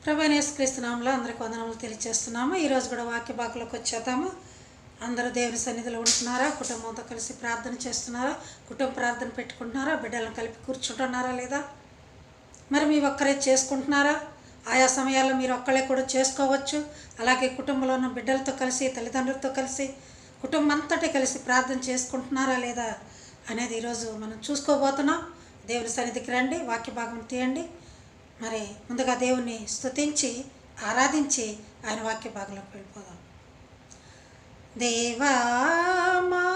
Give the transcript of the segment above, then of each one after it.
ప్రభువైన యేసుక్రీస్తు నామములో అందరికి వందనములు తెలియజేస్తున్నాము. ఈరోజు కూడా వాక్య భాగంలోకి వచ్చేద్దాము. అందరూ దేవుని సన్నిధిలో ఉంటున్నారా? కుటుంబంతో కలిసి ప్రార్థన చేస్తున్నారా? కుటుంబ ప్రార్థన పెట్టుకుంటున్నారా? బిడ్డలను కలిపి కూర్చుంటున్నారా లేదా? మరి మీ ఒక్కరే చేసుకుంటున్నారా? ఆయా సమయాల్లో మీరు ఒక్కళ్ళే కూడా చేసుకోవచ్చు. అలాగే కుటుంబంలో ఉన్న బిడ్డలతో కలిసి, తల్లిదండ్రులతో కలిసి, కుటుంబం అంతటి కలిసి ప్రార్థన చేసుకుంటున్నారా లేదా అనేది ఈరోజు మనం చూసుకోబోతున్నాం. దేవుని సన్నిధికి రండి, వాక్య భాగం తీయండి. మరి ముందుగా దేవుని స్తుతించి ఆరాధించి ఆయన వాక్య భాగంలోకి వెళ్ళిపోదాం. దేవా మా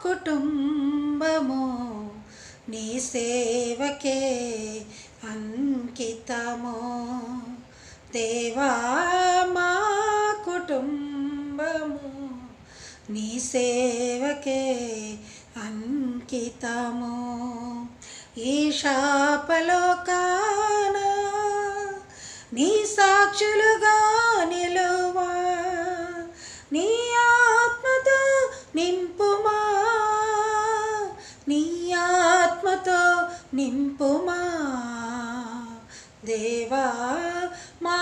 కుటుంబము నీ సేవకే అంకితము. దేవా మా కుటుంబము నీ సేవకే అంకితము. ఈ శాపలోకాన నీ సాక్షులుగా నిలువా, నీ ఆత్మతో నింపుమా, నీ ఆత్మతో నింపుమా. దేవా మా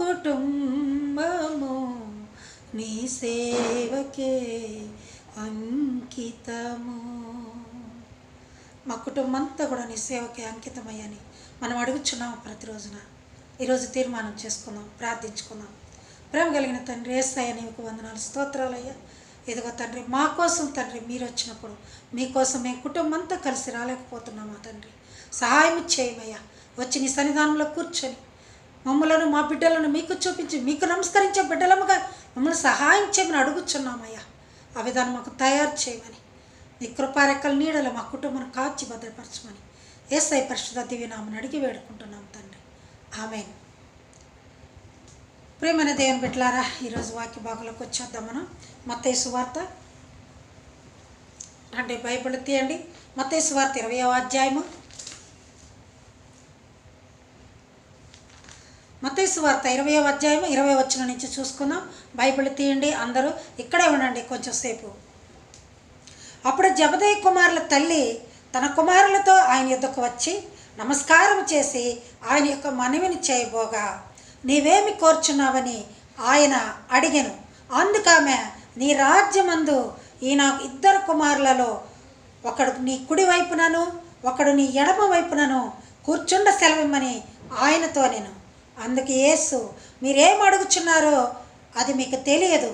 కుటుంబము నీ సేవకే అంకితము. మా కుటుంబం అంతా కూడా నీ సేవకే అంకితమయ్యని మనం అడుగుచున్నాము. ప్రతిరోజున ఈరోజు తీర్మానం చేసుకుందాం, ప్రార్థించుకుందాం. ప్రేమ కలిగిన తండ్రి యేసయ్య, నీకు వందనాలు, స్తోత్రాలయ్యా. ఇదిగో తండ్రి, మా కోసం తండ్రి మీరు వచ్చినప్పుడు మీకోసం మేము కుటుంబం అంతా కలిసి రాలేకపోతున్నామా తండ్రి, సహాయం చేయమయ్యా. వచ్చి నీ సన్నిధానంలో కూర్చొని మమ్మలను మా బిడ్డలను మీకు చూపించి మీకు నమస్కరించే బిడ్డలముగా మమ్మల్ని సహాయం చేయమని అడుగుచున్నామయ్యా. ఆ విధానం మాకు తయారు చేయమని, నీ కృపారెక్కల నీడలో మా కుటుంబాన్ని కాచి భద్రపరచమని యేసయ్య పరిశుద్ధ దివ్యనామమున అడిగి వేడుకుంటున్నాం తండ్రి, ఆమేన్. ప్రియమైన దేవుని బిడ్డలారా, ఈరోజు వాక్య భాగంలోకి వచ్చేద్దాం. మనం మత్తయి సువార్త అంటే బైబిల్ తీయండి. మత్తయి సువార్త 20వ అధ్యాయము. మత్తయి సువార్త 20వ అధ్యాయము 20వ వచనం నుంచి చూసుకుందాం. బైబిల్ తీయండి, అందరూ ఇక్కడే ఉండండి కొంచెం సేపు. అప్పుడు జబదయి కుమారుల తల్లి తన కుమారులతో ఆయన యొద్దకు వచ్చి నమస్కారం చేసి ఆయన యొక్క మనవిని చేయబోగా, నీవేమి కోరుచున్నావని ఆయన అడిగెను. అందుకామె, నీ రాజ్యమందు ఈ నాకు 2 కుమారులలో ఒకడు నీ కుడి వైపునను ఒకడు నీ ఎడమ వైపునను కూర్చుండ సెలవిమ్మని ఆయనతో నేను. అందుకు యేసు, మీరేం అడుగుచున్నారో అది మీకు తెలియదు.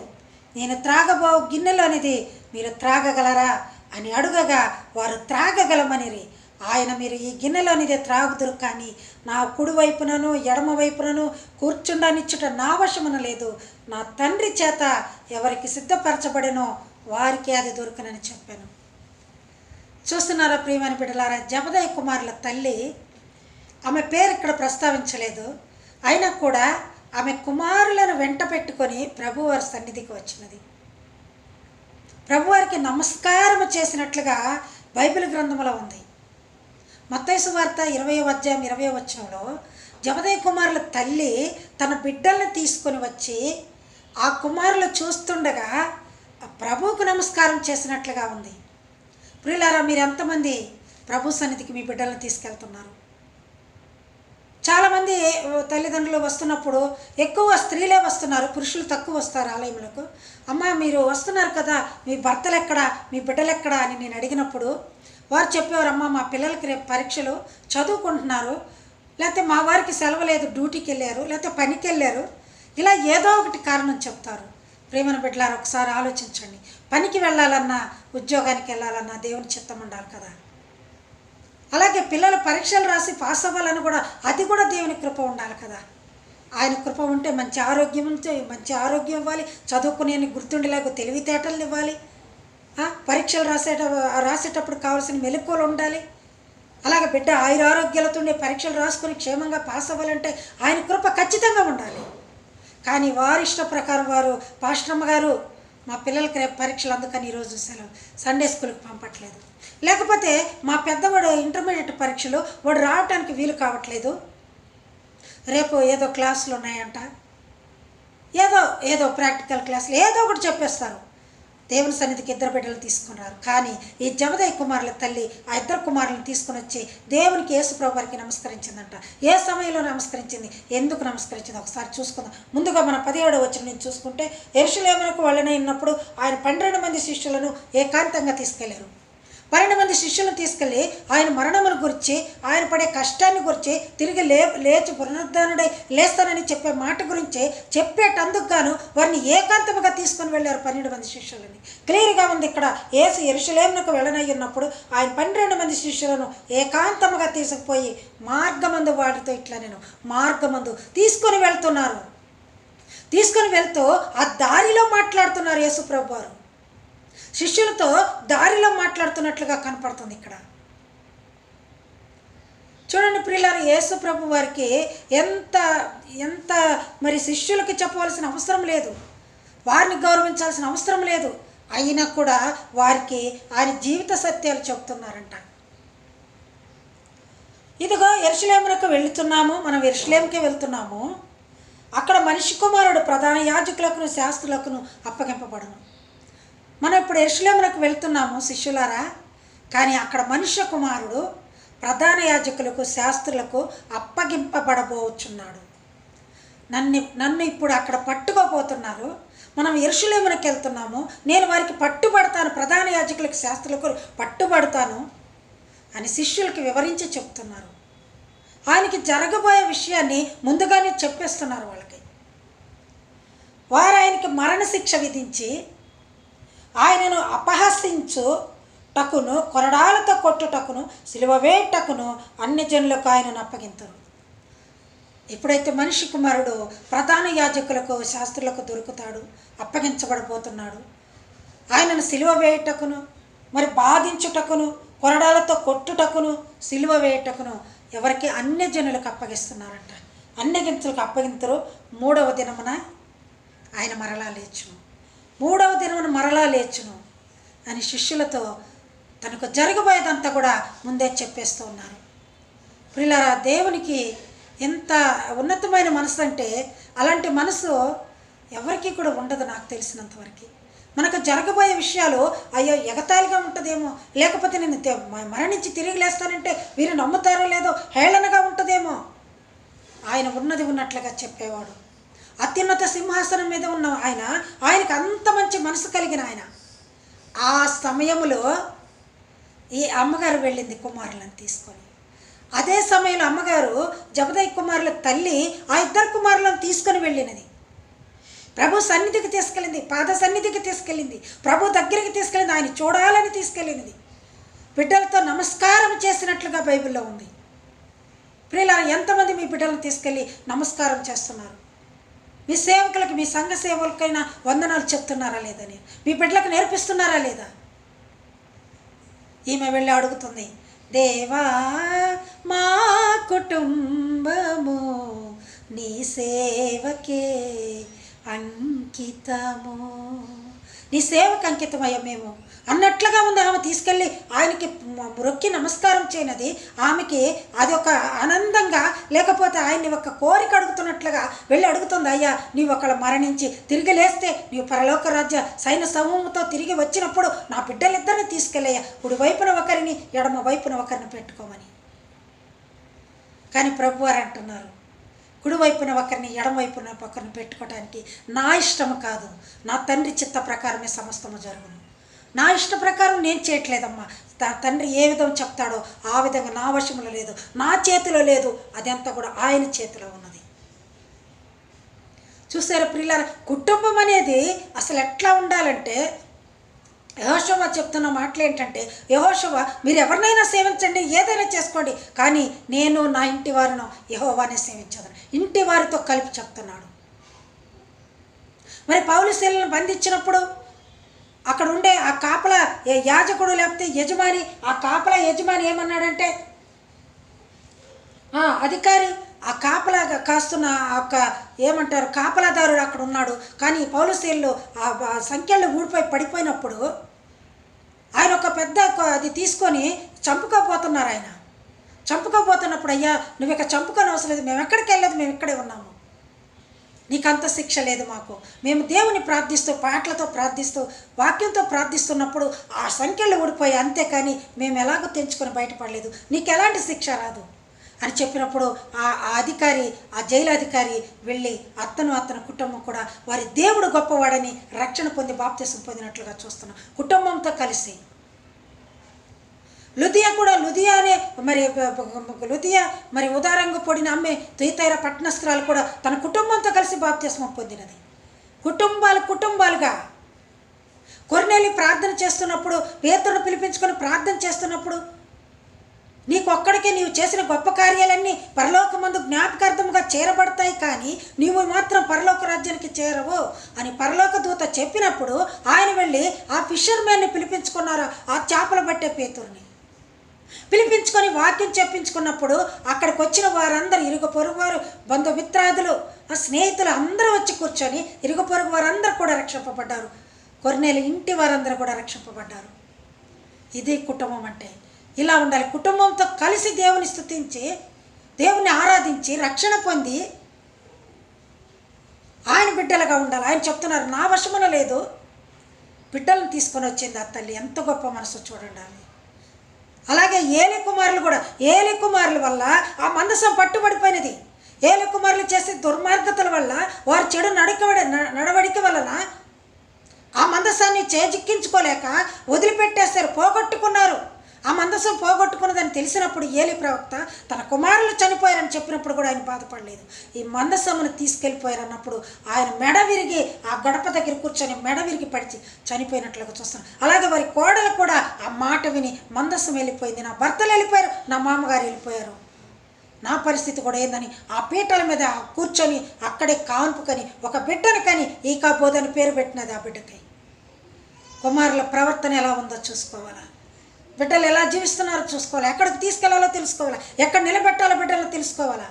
నేను త్రాగబో గిన్నెలోనిది మీరు త్రాగగలరా అని అడుగగా వారు త్రాగగలమనిరి. ఆయన, మీరు ఈ గిన్నెలోనిదే త్రాగుదురు, కానీ నా కుడి వైపునను ఎడమ వైపునను కూర్చుండనిచ్చుట నా వశమున లేదు. నా తండ్రి చేత ఎవరికి సిద్ధపరచబడినో వారికి అది దొరుకునని చెప్పాను. చూస్తున్నారా ప్రియమైన బిడ్డలారా, జబదయి కుమారుల తల్లి, ఆమె పేరు ఇక్కడ ప్రస్తావించలేదు. అయినా కూడా ఆమె కుమారులను వెంట పెట్టుకొని ప్రభువారి సన్నిధికి వచ్చినది. ప్రభువారికి నమస్కారం చేసినట్లుగా బైబిల్ గ్రంథంలో ఉంది. మత్తయి సువార్త 20వ అధ్యాయం 20వ వచనంలో జబదయి కుమారుల తల్లి తన బిడ్డల్ని తీసుకొని వచ్చి ఆ కుమారులు చూస్తుండగా ప్రభువుకు నమస్కారం చేసినట్లుగా ఉంది. ప్రియులారా, మీరు ఎంతమంది ప్రభు సన్నిధికి మీ బిడ్డలను తీసుకెళ్తున్నారు? చాలామంది తల్లిదండ్రులు వస్తున్నప్పుడు ఎక్కువ స్త్రీలే వస్తున్నారు, పురుషులు తక్కువ వస్తారు ఆలయములకు. అమ్మ, మీరు వస్తున్నారు కదా, మీ భర్తలు ఎక్కడా, మీ బిడ్డలు ఎక్కడా అని నేను అడిగినప్పుడు వారు చెప్పేవారు, అమ్మ మా పిల్లలకి రేపు పరీక్షలు, చదువుకుంటున్నారు, లేకపోతే మా వారికి సెలవు లేదు, డ్యూటీకి వెళ్ళారు, లేకపోతే పనికి వెళ్ళారు, ఇలా ఏదో ఒకటి కారణం చెప్తారు. ప్రేమను బిడ్డలారా, ఒకసారి ఆలోచించండి. పనికి వెళ్ళాలన్నా, ఉద్యోగానికి వెళ్ళాలన్నా దేవుని చిత్తం ఉండాలి కదా. అలాగే పిల్లలు పరీక్షలు రాసి పాస్ అవ్వాలని కూడా, అది కూడా దేవుని కృప ఉండాలి కదా. ఆయన కృప ఉంటే మంచి ఆరోగ్యం ఉంటే మంచి ఆరోగ్యం ఇవ్వాలి, చదువుకునే గుర్తుండేలాగా తెలివితేటలు ఇవ్వాలి, పరీక్షలు రాసేటప్పుడు కావాల్సిన మెలకువలు ఉండాలి. అలాగే బిడ్డ ఆయురారోగ్యాలతో పరీక్షలు రాసుకొని క్షేమంగా పాస్ అవ్వాలంటే ఆయన కృప ఖచ్చితంగా ఉండాలి. కానీ వారి ఇష్ట ప్రకారం వారు, పాస్టమ్మ గారు మా పిల్లలకి రేపు పరీక్షలు, అందుకని ఈరోజు సెలవు, సండే స్కూల్కి పంపట్లేదు, లేకపోతే మా పెద్దవాడు ఇంటర్మీడియట్ పరీక్షలు, వాడు రావటానికి వీలు కావట్లేదు, రేపు ఏదో క్లాసులు ఉన్నాయంట, ఏదో ప్రాక్టికల్ క్లాసులు ఏదో ఒకటి చెప్పేస్తారు. దేవుని సన్నిధికి ఇద్దరు బిడ్డలు తీసుకున్నారు. కానీ ఈ జబదయి కుమారుల తల్లి ఆ ఇద్దరు కుమారులను తీసుకుని వచ్చి దేవునికి యేసుప్రభు వారికి నమస్కరించిందంట. ఏ సమయంలో నమస్కరించింది, ఎందుకు నమస్కరించింది ఒకసారి చూసుకుందాం. ముందుగా మన 17వ వచనం నుంచి చూసుకుంటే, యెరూషలేమునకు వెళ్ళనప్పుడు ఆయన 12 మంది శిష్యులను ఏకాంతంగా తీసుకెళ్లారు. 12 మంది శిష్యులను తీసుకెళ్ళి ఆయన మరణమును గురించి, ఆయన పడే కష్టాన్ని గురించి, తిరిగి లేచి పునరుద్ధానుడై లేస్తానని చెప్పే మాట గురించి చెప్పేటందుకు గాను వారిని ఏకాంతముగా తీసుకొని వెళ్ళారు 12 మంది శిష్యులని. క్లియర్గా ఉంది ఇక్కడ. యేసు యెరూషలేమునకు వెళ్ళనై ఉన్నప్పుడు ఆయన 12 మంది శిష్యులను ఏకాంతముగా తీసుకుపోయి మార్గమందు వాడితో ఇట్లా నేను మార్గమందు తీసుకొని వెళ్తున్నారు. తీసుకొని వెళ్తూ ఆ దారిలో మాట్లాడుతున్నారు యేసు ప్రభు వారు. శిష్యులతో దారిలో మాట్లాడుతున్నట్లుగా కనపడుతుంది ఇక్కడ. చూడండి ప్రియులారా, యేసు ప్రభు వారికి ఎంత ఎంత మరి శిష్యులకి చెప్పవలసిన అవసరం లేదు, వారిని గౌరవించాల్సిన అవసరం లేదు. అయినా కూడా వారికి ఆయన జీవిత సత్యాలు చెప్తున్నారంట. ఇదిగో యెరూషలేమునకు వెళుతున్నాము, మనం యెరూషలేముకే వెళ్తున్నాము. అక్కడ మనిషి కుమారుడు ప్రధాన యాజకులకును శాస్త్రులకును అప్పగింపబడును. మనం ఇప్పుడు యెరూషలేమునకు వెళ్తున్నాము శిష్యులారా, కానీ అక్కడ మనుష్య కుమారుడు ప్రధాన యాజకులకు శాస్త్రులకు అప్పగింపబడబోచున్నాడు. నన్ను ఇప్పుడు అక్కడ పట్టుకోపోతున్నారు. మనం యెరూషలేమునకు వెళ్తున్నాము, నేను వారికి పట్టుబడతాను, ప్రధాన యాజకులకు శాస్త్రులకు పట్టుబడతాను అని శిష్యులకి వివరించి చెప్తున్నారు. ఆయనకి జరగబోయే విషయాన్ని ముందుగానే చెప్పేస్తున్నారు వాళ్ళకి. వారు ఆయనకి మరణశిక్ష విధించి ఆయనను అపహసించుటకును, కొరడాలతో కొట్టుటకును, సిలువ వేయుటకును అన్ని జనులకు ఆయనను అప్పగింతురు. ఎప్పుడైతే మనిషి కుమారుడు ప్రధాన యాజకులకు శాస్త్రులకు దొరుకుతాడు, అప్పగించబడిపోతున్నాడు, ఆయనను సిలువ వేయుటకును, మరి బాధించుటకును, కొరడాలతో కొట్టుటకును, సిలువ వేయుటకును ఎవరికి అన్య జనులకు అప్పగిస్తున్నారంట. అన్యగించులకు అప్పగింతరు. 3వ దినమున ఆయన మరలా లేచును, 3వ దినమున మరలా లేచును అని శిష్యులతో తనకు జరగబోయేదంతా కూడా ముందే చెప్పేస్తూ ఉన్నారు. ప్రియులారా, దేవునికి ఎంత ఉన్నతమైన మనసు అంటే అలాంటి మనసు ఎవరికి కూడా ఉండదు నాకు తెలిసినంతవరకు. మనకు జరగబోయే విషయాలు అయ్యో ఎగతాళిగా ఉంటుందేమో, లేకపోతే నేను మరణించి తిరిగి లేస్తానంటే వీరు నమ్ముతారో లేదో హేళనగా ఉంటుందేమో. ఆయన ఉన్నది ఉన్నట్లుగా చెప్పేవాడు. అత్యున్నత సింహాసనం మీద ఉన్న ఆయనకు అంత మంచి మనసు కలిగిన ఆయన. ఆ సమయంలో ఈ అమ్మగారు వెళ్ళింది కుమారులను తీసుకొని. అదే సమయంలో అమ్మగారు జబదయి కుమారుల తల్లి ఆ ఇద్దరు కుమారులను తీసుకొని వెళ్ళినది. ప్రభు సన్నిధికి తీసుకెళ్ళింది, పాద సన్నిధికి తీసుకెళ్ళింది, ప్రభు దగ్గరికి తీసుకెళ్ళింది, ఆయన చూడాలని తీసుకెళ్ళినది. బిడ్డలతో నమస్కారం చేసినట్లుగా బైబిల్లో ఉంది. ప్రియులారా, ఎంతమంది మీ బిడ్డలను తీసుకెళ్ళి నమస్కారం చేస్తున్నారు? మీ సేవకులకి, మీ సంఘ సేవకులకైనా వందనాలు చెప్తున్నారా లేదని, మీ బిడ్డలకు నేర్పిస్తున్నారా లేదా? ఈమె వెళ్ళి అడుగుతుంది, దేవా మా కుటుంబము నీ సేవకే అంకితము, నీ సేవకు అంకితమయ్యా మేము అన్నట్లుగా ఉంది. ఆమె తీసుకెళ్ళి ఆయనకి మొక్కి నమస్కారం చేయనది ఆమెకి అది ఒక ఆనందంగా, లేకపోతే ఆయన్ని ఒక కోరిక అడుగుతున్నట్లుగా వెళ్ళి అడుగుతుంది, అయ్యా నీవు ఒకళ్ళు మరణించి తిరిగి లేస్తే నీవు పరలోక రాజ్య సైన్య సమూహంతో తిరిగి వచ్చినప్పుడు నా బిడ్డలిద్దరిని తీసుకెళ్ళయ్యా, కుడి వైపున ఒకరిని ఎడమ వైపున ఒకరిని పెట్టుకోమని. కానీ ప్రభువారు అంటున్నారు, కుడివైపున ఒకరిని ఎడమవైపున ఒకరిని పెట్టుకోవడానికి నా ఇష్టము కాదు, నా తండ్రి చిత్త ప్రకారమే సమస్తము జరుగును. నా ఇష్ట ప్రకారం నేను చేయట్లేదమ్మా. తండ్రి ఏ విధం చెప్తాడో ఆ విధంగా నా వశంలో లేదు, నా చేతిలో లేదు, అదంతా కూడా ఆయన చేతిలో ఉన్నది. చూసారా ప్రియులారా, కుటుంబం అనేది అసలు ఎట్లా ఉండాలంటే, యెహోషువ చెప్తున్న మాటలు ఏంటంటే, యెహోషువ మీరు ఎవరినైనా సేవించండి, ఏదైనా చేసుకోండి, కానీ నేను నా ఇంటి వారిను యెహోవానే సేవించదు, ఇంటి వారితో కలిపి చెప్తున్నాడు. మరి పౌలు శీలను బంధించినప్పుడు అక్కడ ఉండే ఆ కాపల యాజకుడు లేకపోతే యజమాని, ఆ కాపల యజమాని ఏమన్నాడంటే, అధికారి ఆ కాపలా కాస్తున్న ఒక ఏమంటారు కాపలాదారుడు అక్కడ ఉన్నాడు, కానీ పౌలు శీలు ఆ సంఖ్యలు ఊడిపోయి పడిపోయినప్పుడు ఆయన ఒక పెద్ద అది తీసుకొని చంపుకోపోతున్నారు. ఆయన చంపుకోపోతున్నప్పుడు, అయ్యా నువ్వు ఇక చంపుకొని అవసరం లేదు, మేము ఎక్కడికి వెళ్ళలేదు, మేము ఇక్కడే ఉన్నాము. నీకంత శిక్ష లేదు మాకు. మేము దేవుని ప్రార్థిస్తూ, పాటలతో ప్రార్థిస్తూ, వాక్యంతో ప్రార్థిస్తున్నప్పుడు ఆ సంఖ్యలు ఊడిపోయి, అంతేకాని మేము ఎలాగో తెంచుకొని బయటపడలేదు, నీకు ఎలాంటి శిక్ష రాదు అని చెప్పినప్పుడు ఆ అధికారి, ఆ జైలు అధికారి వెళ్ళి అతని కుటుంబం కూడా వారి దేవుడు గొప్పవాడని రక్షణ పొంది బాప్తిసం పొందినట్లుగా చూస్తున్నాం కుటుంబంతో కలిసి. లుదియా మరి ఉదారంగా పొడిన అమ్మే తుయితైర పట్టణస్త్రాలు కూడా తన కుటుంబంతో కలిసి బాప్తిస్మం పొందినది. కుటుంబాలుగా కొర్నేలి ప్రార్థన చేస్తున్నప్పుడు, పేతురును పిలిపించుకొని ప్రార్థన చేస్తున్నప్పుడు, నీకు ఒక్కడికే నీవు చేసిన గొప్ప కార్యాలన్నీ పరలోకమందు జ్ఞాపకార్థముగా చేరబడతాయి, కానీ నీవు మాత్రం పరలోక రాజ్యానికి చేరవు అని పరలోక దూత చెప్పినప్పుడు ఆయన వెళ్ళి ఆ ఫిషర్మ్యాన్ని పిలిపించుకున్నారు. ఆ చేపలు పట్టే పేతురుని పిలిపించుకొని వాక్యం చెప్పించుకున్నప్పుడు అక్కడికి వచ్చిన వారందరూ, ఇరుగు పొరుగు వారు, బంధుమిత్రాదులు, ఆ స్నేహితులు అందరూ వచ్చి కూర్చొని ఇరుగు పొరుగు వారందరూ కూడా రక్షింపబడ్డారు. కొర్నేలి ఇంటి వారందరూ కూడా రక్షింపబడ్డారు. ఇది కుటుంబం అంటే. ఇలా ఉండాలి. కుటుంబంతో కలిసి దేవుని స్తుతించి, దేవుని ఆరాధించి, రక్షణ పొంది ఆయన బిడ్డలుగా ఉండాలి. ఆయన చెప్తున్నారు, నా వశమున లేదు, బిడ్డలను తీసుకొని వచ్చింది ఆ తల్లి. ఎంత గొప్ప మనసు చూడండి ఆమె. అలాగే ఏలి కుమారుల వల్ల ఆ మందసం పట్టుబడిపోయినది. ఏలి కుమారులు చేసే దుర్మార్గతల వల్ల, వారి చెడు నడవడిక వలన ఆ మందసాన్ని చేజిక్కించుకోలేక వదిలిపెట్టేస్తారు, పోగొట్టుకున్నారు. ఆ మందసం పోగొట్టుకున్నదని తెలిసినప్పుడు ఏలి ప్రవక్త తన కుమారులు చనిపోయారని చెప్పినప్పుడు కూడా ఆయన బాధపడలేదు. ఈ మందసమును తీసుకెళ్ళిపోయారన్నప్పుడు ఆయన మెడ విరిగి ఆ గడప దగ్గర కూర్చొని మెడ విరిగి పడిచి చనిపోయినట్లుగా చూస్తాం. అలాగే వారి కోడలు కూడా ఆ మాట విని, మందసం వెళ్ళిపోయింది, నా భర్తలు వెళ్ళిపోయారు, నా మామగారు వెళ్ళిపోయారు, నా పరిస్థితి కూడా ఏందని ఆ పీటల మీద కూర్చొని అక్కడే కాన్పుకని ఒక బిడ్డను కని ఈకాబోదని పేరు పెట్టినది. ఆ బిడ్డకి కుమారుల ప్రవర్తన ఎలా ఉందో చూసుకోవాలా, బిడ్డలు ఎలా జీవిస్తున్నారో చూసుకోవాలి, ఎక్కడికి తీసుకెళ్లాలో తెలుసుకోవాలా, ఎక్కడ నిలబెట్టాలో బిడ్డలను తెలుసుకోవాలా.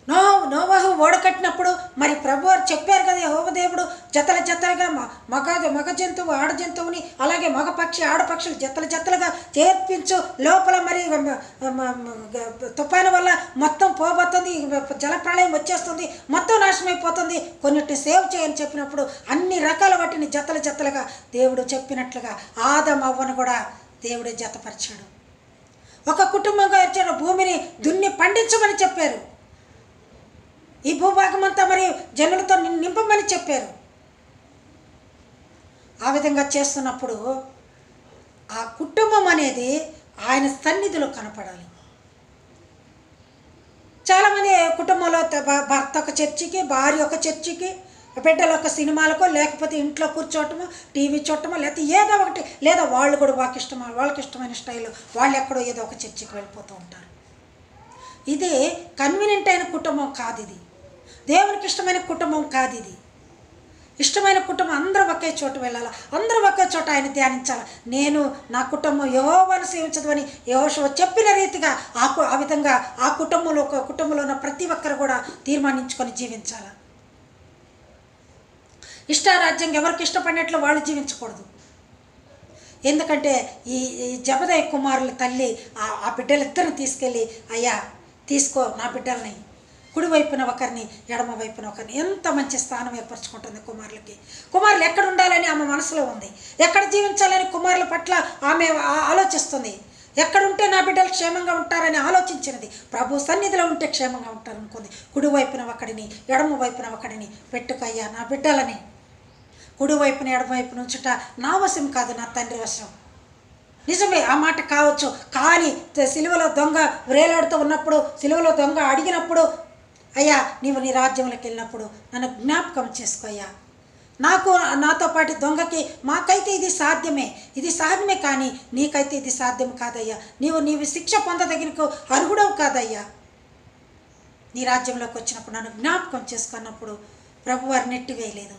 నోవహు ఓడకట్టినప్పుడు మరి ప్రభు వారు చెప్పారు కదా, యెహోవా దేవుడు జతలుగా మగ జంతువు ఆడ జంతువుని, అలాగే మగ పక్షి ఆడపక్షులు జతలుగా చేర్పించు, లోపల మరి తుఫాను వల్ల మొత్తం పోబోతుంది, జలప్రళయం వచ్చేస్తుంది, మొత్తం నాశనం అయిపోతుంది, కొన్నిటిని సేవ్ చేయని చెప్పినప్పుడు అన్ని రకాల వాటిని జతలుగా దేవుడు చెప్పినట్లుగా ఆదమవ్వను కూడా దేవుడే జతపరిచాడు. ఒక కుటుంబంగా వచ్చాడు, భూమిని దున్ని పండించమని చెప్పారు, ఈ భూభాగం అంతా మరి జనులతో నింపమని చెప్పారు. ఆ విధంగా చేస్తున్నప్పుడు ఆ కుటుంబం అనేది ఆయన సన్నిధిలో కనపడాలి. చాలామంది కుటుంబంలో భర్త ఒక చర్చికి, భార్య ఒక చర్చికి, బిడ్డలు ఒక సినిమాలకో, లేకపోతే ఇంట్లో కూర్చోవటమో, టీవీ చూడటమో, లేకపోతే ఏదో ఒకటి, లేదా వాళ్ళు కూడా వాళ్ళకి ఇష్టమైన స్టైల్లో వాళ్ళు ఎక్కడో ఏదో ఒక చర్చికి వెళ్ళిపోతూ ఉంటారు. ఇది కన్వీనియంట్ అయిన కుటుంబం కాదు, ఇది దేవునికి ఇష్టమైన కుటుంబం కాదు. ఇది ఇష్టమైన కుటుంబం అందరూ ఒకే చోట వెళ్ళాలి, అందరూ ఒకే చోట ఆయన ధ్యానించాలి. నేను నా కుటుంబం యెహోవాను సేవించదు అని యెహోషువ చెప్పిన రీతిగా ఆ విధంగా ఆ కుటుంబంలో ఉన్న ప్రతి ఒక్కరు కూడా తీర్మానించుకొని జీవించాలి. ఇష్టారాజ్యంగా ఎవరికి ఇష్టపడినట్లు వాళ్ళు జీవించకూడదు. ఎందుకంటే ఈ జబదయి కుమారుల తల్లి ఆ బిడ్డలిద్దరిని తీసుకెళ్ళి, అయ్యా తీసుకో నా బిడ్డల్ని, కుడి వైపున ఒకరిని, ఎడమ వైపున ఒకరిని, ఎంత మంచి స్థానం ఏర్పరచుకుంటుంది కుమారులకి. కుమారులు ఎక్కడ ఉండాలని ఆమె మనసులో ఉంది, ఎక్కడ జీవించాలని కుమారుల పట్ల ఆమె ఆలోచిస్తుంది. ఎక్కడుంటే నా బిడ్డలు క్షేమంగా ఉంటారని ఆలోచించినది. ప్రభు సన్నిధిలో ఉంటే క్షేమంగా ఉంటారనుకుంది. కుడి వైపున ఒకడిని, ఎడమ వైపున ఒకడిని పెట్టుకయ్యా నా బిడ్డలని. కుడి వైపున ఎడమ వైపున ఉంచుట నా వశం కాదు, నా తండ్రి వశం. నిజమే, ఆ మాట కావచ్చు. కానీ సిలువలో దొంగ వ్రేలాడుతూ ఉన్నప్పుడు, సిలువలో దొంగ అడిగినప్పుడు, అయ్యా నీవు నీ రాజ్యంలోకి వెళ్ళినప్పుడు నన్ను జ్ఞాపకం చేసుకోయ్యా, నాతో పాటు దొంగకి, మాకైతే ఇది సాధ్యమే, కానీ నీకైతే ఇది సాధ్యం కాదయ్యా, నీవు శిక్ష పొందదగినకు అర్హుడవు కాదయ్యా, నీ రాజ్యంలోకి వచ్చినప్పుడు నన్ను జ్ఞాపకం చేసుకున్నప్పుడు ప్రభువారు నెట్టివేయలేదు.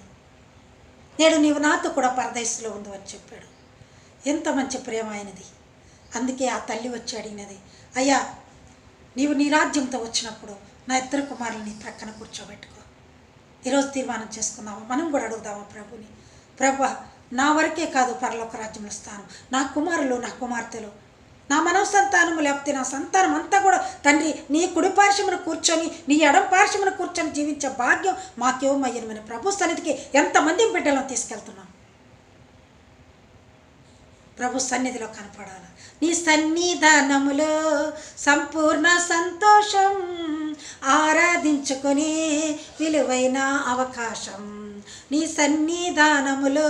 నేడు నీవు నాతో కూడా పరదేశంలో ఉండు అని చెప్పాడు. ఎంత మంచి ప్రేమ ఆయనది. అందుకే ఆ తల్లి వచ్చి అడిగినది, అయ్యా నీవు నీ రాజ్యంతో వచ్చినప్పుడు నా ఇద్దరు కుమారులని ప్రక్కన కూర్చోబెట్టుకో. ఈరోజు తీర్మానం చేసుకుందాము, మనం కూడా అడుగుదాము ప్రభుని, ప్రభు నా వరకే కాదు పరలోక రాజ్యంలో స్థానం, నా కుమారులు నా కుమార్తెలు నా మనవ సంతానము లేకపోతే నా సంతానం అంతా కూడా తండ్రి నీ కుడి పార్శ్వమున కూర్చొని నీ ఎడం పార్శ్వమున కూర్చొని జీవించే భాగ్యం మాకేమయ్యనమని ప్రభు సన్నిధికి ఎంతమంది బిడ్డలను తీసుకెళ్తున్నాం. ప్రభు సన్నిధిలో కనపడాలి. నీ సన్నిధానములో సంపూర్ణ సంతోషం, ఆరాధించుకొని విలువైన అవకాశం. నీ సన్నిధానములో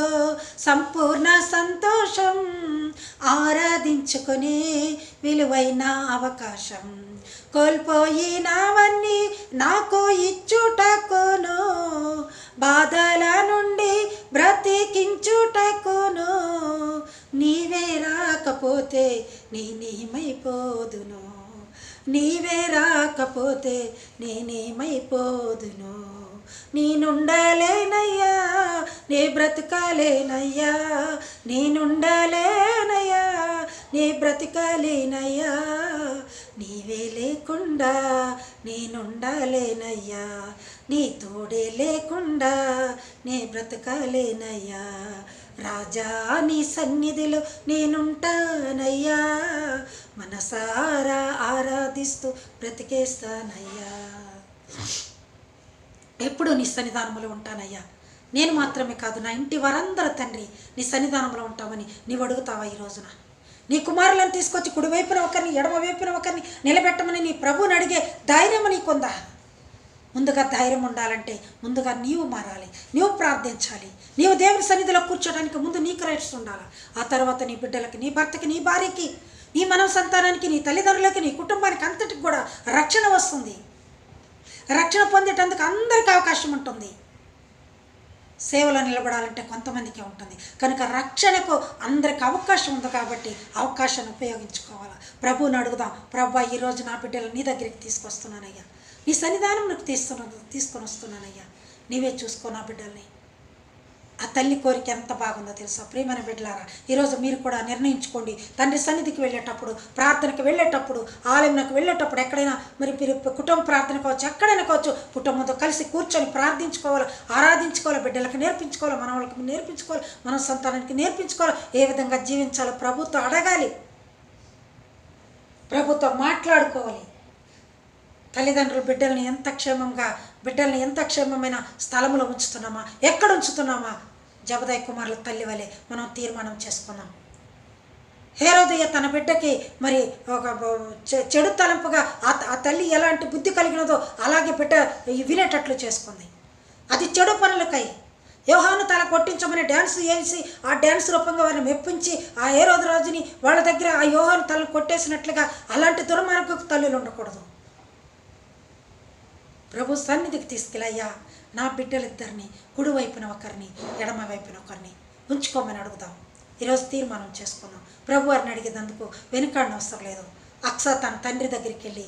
సంపూర్ణ సంతోషం, ఆరాధించుకొని విలువైన అవకాశం. కోల్పోయినవన్నీ నాకు ఇచ్చుటకును, బాధల నుండి బ్రతికించుటకును. నీవే రాకపోతే నేనేమైపోదును, నీవే రాకపోతే నేనేమైపోదును. నేనుండలేనయ్యా, నే బ్రతకాలేనయ్యా, నేనుండలేనయ్యా, నే బ్రతకాలేనయ్యా. నీవే లేకుండా నేనుండలేనయ్యా, నీ తోడే లేకుండా నే బ్రతకాలేనయ్యా. రాజా నీ సన్నిధిలో నేనుంటానయ్యా, మనసారా ఆరాధిస్తూ బ్రతికేస్తానయ్యా. ఎప్పుడు నీ సన్నిధానంలో ఉంటానయ్యా. నేను మాత్రమే కాదు, నా ఇంటి వారందరూ తండ్రి నీ సన్నిధానంలో ఉంటామని నీవు అడుగుతావా? ఈ రోజున నీ కుమారులను తీసుకొచ్చి కుడివైపున ఒకరిని ఎడమవైపున ఒకరిని నిలబెట్టమని నీ ప్రభువుని అడిగే ధైర్యం నీకుందా? ముందుగా ధైర్యం ఉండాలంటే ముందుగా నీవు మారాలి, నీవు ప్రార్థించాలి. నీవు దేవుని సన్నిధిలో కూర్చోడానికి ముందు నీకు రైట్స్ ఉండాలి. ఆ తర్వాత నీ బిడ్డలకి, నీ భర్తకి, నీ భార్యకి, నీ మనవ సంతానానికి, నీ తల్లిదండ్రులకి, నీ కుటుంబానికి అంతటికి కూడా రక్షణ వస్తుంది. రక్షణ పొందేటందుకు అందరికీ అవకాశం ఉంటుంది. సేవలో నిలబడాలంటే కొంతమందికే ఉంటుంది కనుక రక్షణకు అందరికి అవకాశం ఉంది కాబట్టి అవకాశాన్ని ఉపయోగించుకోవాలి. ప్రభువుని అడుగుదాం, ప్రభు ఈరోజు నా బిడ్డలు నీ దగ్గరికి తీసుకొస్తున్నానయ్యా, నీ సన్నిధానం నాకు తీసుకొని వస్తున్నానయ్యా, నీవే చూసుకో నా బిడ్డల్ని. ఆ తల్లి కోరిక ఎంత బాగుందో తెలుసా? ప్రియమైన బిడ్డలారా, ఈరోజు మీరు కూడా నిర్ణయించుకోండి. తండ్రి సన్నిధికి వెళ్ళేటప్పుడు, ప్రార్థనకు వెళ్ళేటప్పుడు, ఆలయంకు వెళ్ళేటప్పుడు, ఎక్కడైనా మరి మీరు కుటుంబ ప్రార్థన కావచ్చు, ఎక్కడైనా కావచ్చు, కుటుంబంతో కలిసి కూర్చొని ప్రార్థించుకోవాలి, ఆరాధించుకోవాలి, బిడ్డలకు నేర్పించుకోవాలి, మన వాళ్ళకి నేర్పించుకోవాలి, మన సంతానానికి నేర్పించుకోవాలి. ఏ విధంగా జీవించాలో ప్రభుతో అడగాలి, ప్రభుతో మాట్లాడుకోవాలి. తల్లిదండ్రులు బిడ్డల్ని ఎంత క్షేమమైన స్థలంలో ఉంచుతున్నామా, ఎక్కడ ఉంచుతున్నామా? జబదయి కుమారుల తల్లి వలె మనం తీర్మానం చేసుకున్నాం. హేరోదయ తన బిడ్డకి మరి ఒక చెడు తలంపుగా ఆ తల్లి ఎలాంటి బుద్ధి కలిగినదో అలాగే బిడ్డ వినేటట్లు చేసుకుంది. అది చెడు పనులకై యోహాను తల కొట్టించమని డ్యాన్స్ వేసి ఆ డ్యాన్స్ రూపంగా వారిని మెప్పించి ఆ హేరోదు రాజుని వాళ్ళ దగ్గర ఆ యోహాను తలను కొట్టేసినట్లుగా అలాంటి దుర్మార్గపు తల్లులు ఉండకూడదు. ప్రభు సన్నిధికి తీసుకెళ్ళయ్యా, నా బిడ్డలిద్దరిని కుడివైపున ఒకరిని ఎడమ వైపున ఒకరిని ఉంచుకోమని అడుగుదాం. ఈరోజు తీర్మానం చేసుకున్నాం. ప్రభు వారిని అడిగేందుకు వెనుకాడిన అవసరం లేదు. అక్సా తన తండ్రి దగ్గరికి వెళ్ళి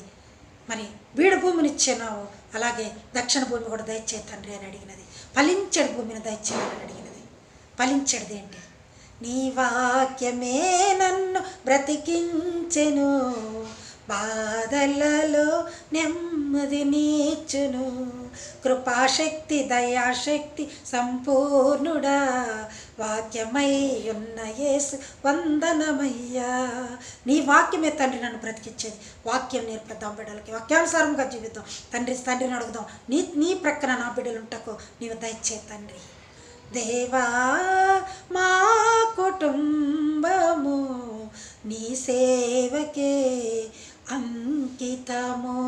మరి బీడు భూమిని ఇచ్చేనావు, అలాగే దక్షిణ భూమి కూడా దయచే తండ్రి అని అడిగినది. ఫలించడి భూమిని దయచేయమని అడిగినది. ఫలించడిది ఏంటి? నీ వాక్యమే నన్ను బ్రతికించెను, బాధలలో నెమ్మది నీచును, కృపాశక్తి దయాశక్తి సంపూర్ణుడా, వాక్యమై ఉన్న యేసు వందనమయ్యా. నీ వాక్యమే తండ్రి నన్ను బ్రతికించేది. వాక్యం నేర్పిద్దాం బిడ్డలకి, వాక్యానుసారంగా జీవిద్దాం. తండ్రిని అడుగుదాం, నీ ప్రక్కన నా బిడ్డలుంటకు నీవు దయచే తండ్రి. దేవా మా కుటుంబము నీ సేవకే అంకితము,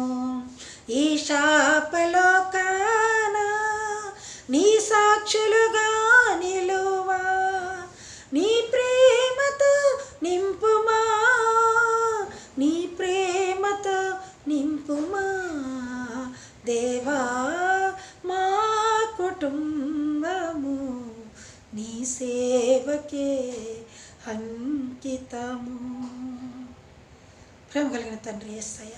ఈ శాపలోకాన నీ సాక్షులుగా నిలువా, నీ ప్రేమతో నింపుమా, నీ ప్రేమతో నింపుమా. దేవా మా కుటుంబము నీ సేవకే అంకితము. ప్రేమ కలిగిన తండ్రి యేసయ్య,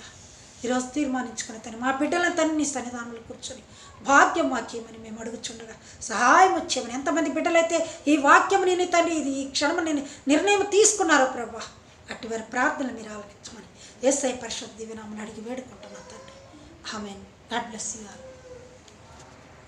ఈరోజు తీర్మానించుకున్న తండ్రి మా బిడ్డల తండ్రి నీ సన్నిధానంలో కూర్చొని భాగ్యం వాక్యమని మేము అడుగుచుండగా సహాయం వచ్చేమని. ఎంతమంది బిడ్డలైతే ఈ వాక్యం నేను తండ్రి ఇది ఈ క్షణం నేను నిర్ణయం తీసుకున్నారో ప్రభా, అట్టి వారి ప్రార్థనలు మీరు ఆలకించమని యేసయ్య పరిశుద్ధ దివ్య నామమున అడిగి వేడుకుంటున్నాను తండ్రి. Amen. God bless you all.